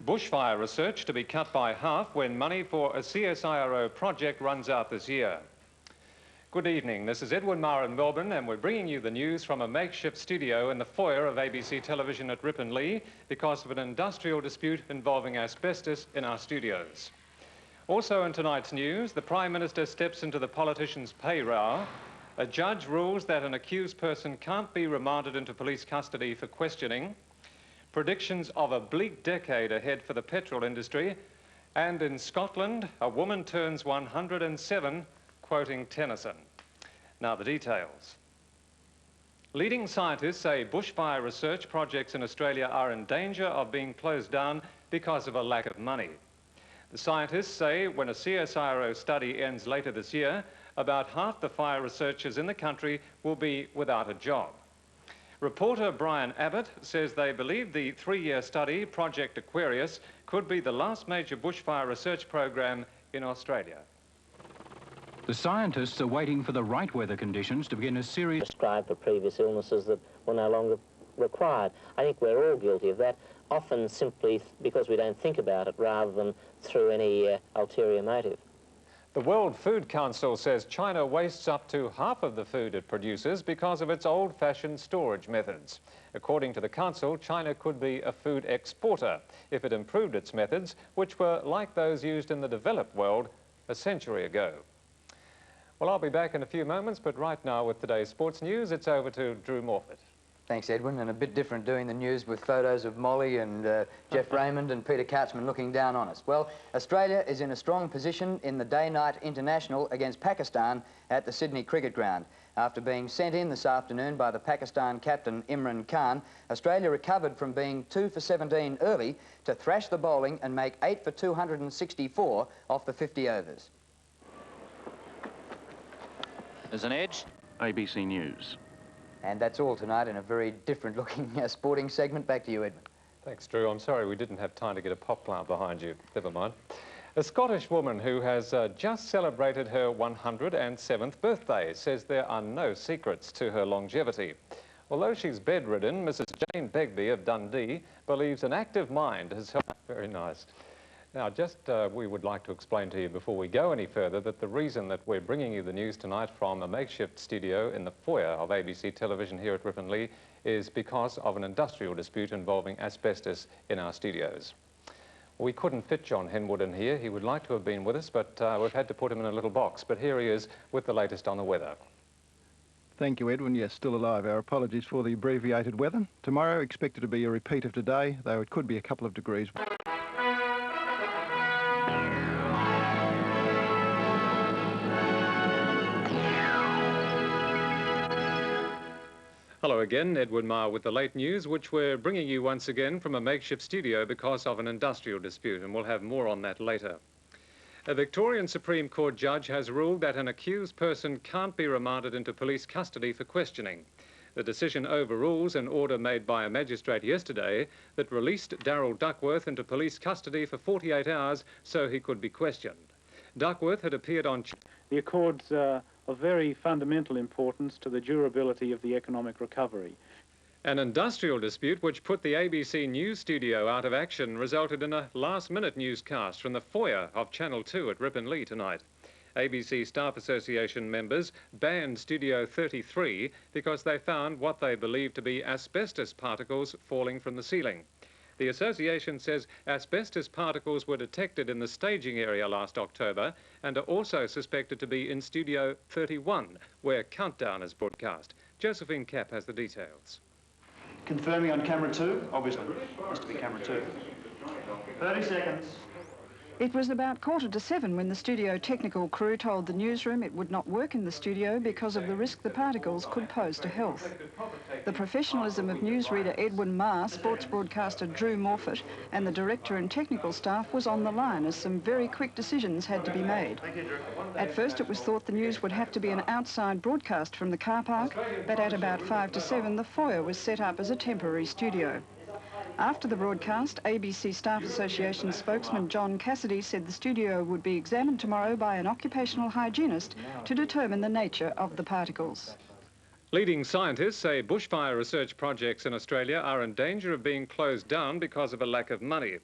Bushfire research to be cut by half when money for a CSIRO project runs out this year. Good evening, this is Edwin Maher in Melbourne, and we're bringing you the news from a makeshift studio in the foyer of ABC television at Ripponlea because of an industrial dispute involving asbestos in our studios. Also in tonight's news, the Prime Minister steps into the politician's pay row. A judge rules that an accused person can't be remanded into police custody for questioning. Predictions of a bleak decade ahead for the petrol industry. And in Scotland, a woman turns 107, quoting Tennyson. Now the details. Leading scientists say bushfire research projects in Australia are in danger of being closed down because of a lack of money. The scientists say when a CSIRO study ends later this year, about half the fire researchers in the country will be without a job. Reporter Brian Abbott says they believe the three-year study, Project Aquarius, could be the last major bushfire research program in Australia. The scientists are waiting for the right weather conditions to begin a series... prescribed for previous illnesses that were no longer required. I think we're all guilty of that, often simply because we don't think about it rather than through any ulterior motive. The World Food Council says China wastes up to half of the food it produces because of its old-fashioned storage methods. According to the Council, China could be a food exporter if it improved its methods, which were like those used in the developed world a century ago. Well, I'll be back in a few moments, but right now with today's sports news, it's over to Drew Morfitt. Thanks, Edwin, and a bit different doing the news with photos of Molly and Jeff Raymond and Peter Katzman looking down on us. Well, Australia is in a strong position in the day-night international against Pakistan at the Sydney Cricket Ground. After being sent in this afternoon by the Pakistan captain Imran Khan, Australia recovered from being 2 for 17 early to thrash the bowling and make 8 for 264 off the 50 overs. There's an edge. ABC News. And that's all tonight in a very different-looking sporting segment. Back to you, Edwin. Thanks, Drew. I'm sorry we didn't have time to get a pop plant behind you. Never mind. A Scottish woman who has just celebrated her 107th birthday says there are no secrets to her longevity. Although she's bedridden, Mrs. Jane Begbie of Dundee believes an active mind has helped. Very nice. Now, we would like to explain to you before we go any further that the reason that we're bringing you the news tonight from a makeshift studio in the foyer of ABC television here at Ripponlea is because of an industrial dispute involving asbestos in our studios. We couldn't fit John Henwood in here. He would like to have been with us, but we've had to put him in a little box. But here he is with the latest on the weather. Thank you, Edwin. Yes, still alive. Our apologies for the abbreviated weather. Tomorrow expected to be a repeat of today, though it could be a couple of degrees. Hello again, Edwin Maher with the late news, which we're bringing you once again from a makeshift studio because of an industrial dispute, and we'll have more on that later. A Victorian Supreme Court judge has ruled that an accused person can't be remanded into police custody for questioning. The decision overrules an order made by a magistrate yesterday that released Darryl Duckworth into police custody for 48 hours so he could be questioned. Duckworth had appeared on... The accords of very fundamental importance to the durability of the economic recovery. An industrial dispute which put the ABC News studio out of action resulted in a last-minute newscast from the foyer of Channel 2 at Ripponlea tonight. ABC Staff Association members banned Studio 33 because they found what they believed to be asbestos particles falling from the ceiling. The association says asbestos particles were detected in the staging area last October and are also suspected to be in Studio 31, where Countdown is broadcast. Josephine Capp has the details. Confirming on camera 2, obviously. Has to be camera 2. 30 seconds. It was about 6:45 when the studio technical crew told the newsroom it would not work in the studio because of the risk the particles could pose to health. The professionalism of newsreader Edwin Maher, sports broadcaster Drew Morfitt and the director and technical staff was on the line as some very quick decisions had to be made. At first it was thought the news would have to be an outside broadcast from the car park, but at about 5 to 7 the foyer was set up as a temporary studio. After the broadcast, ABC Staff Association spokesman John Cassidy said the studio would be examined tomorrow by an occupational hygienist to determine the nature of the particles. Leading scientists say bushfire research projects in Australia are in danger of being closed down because of a lack of money.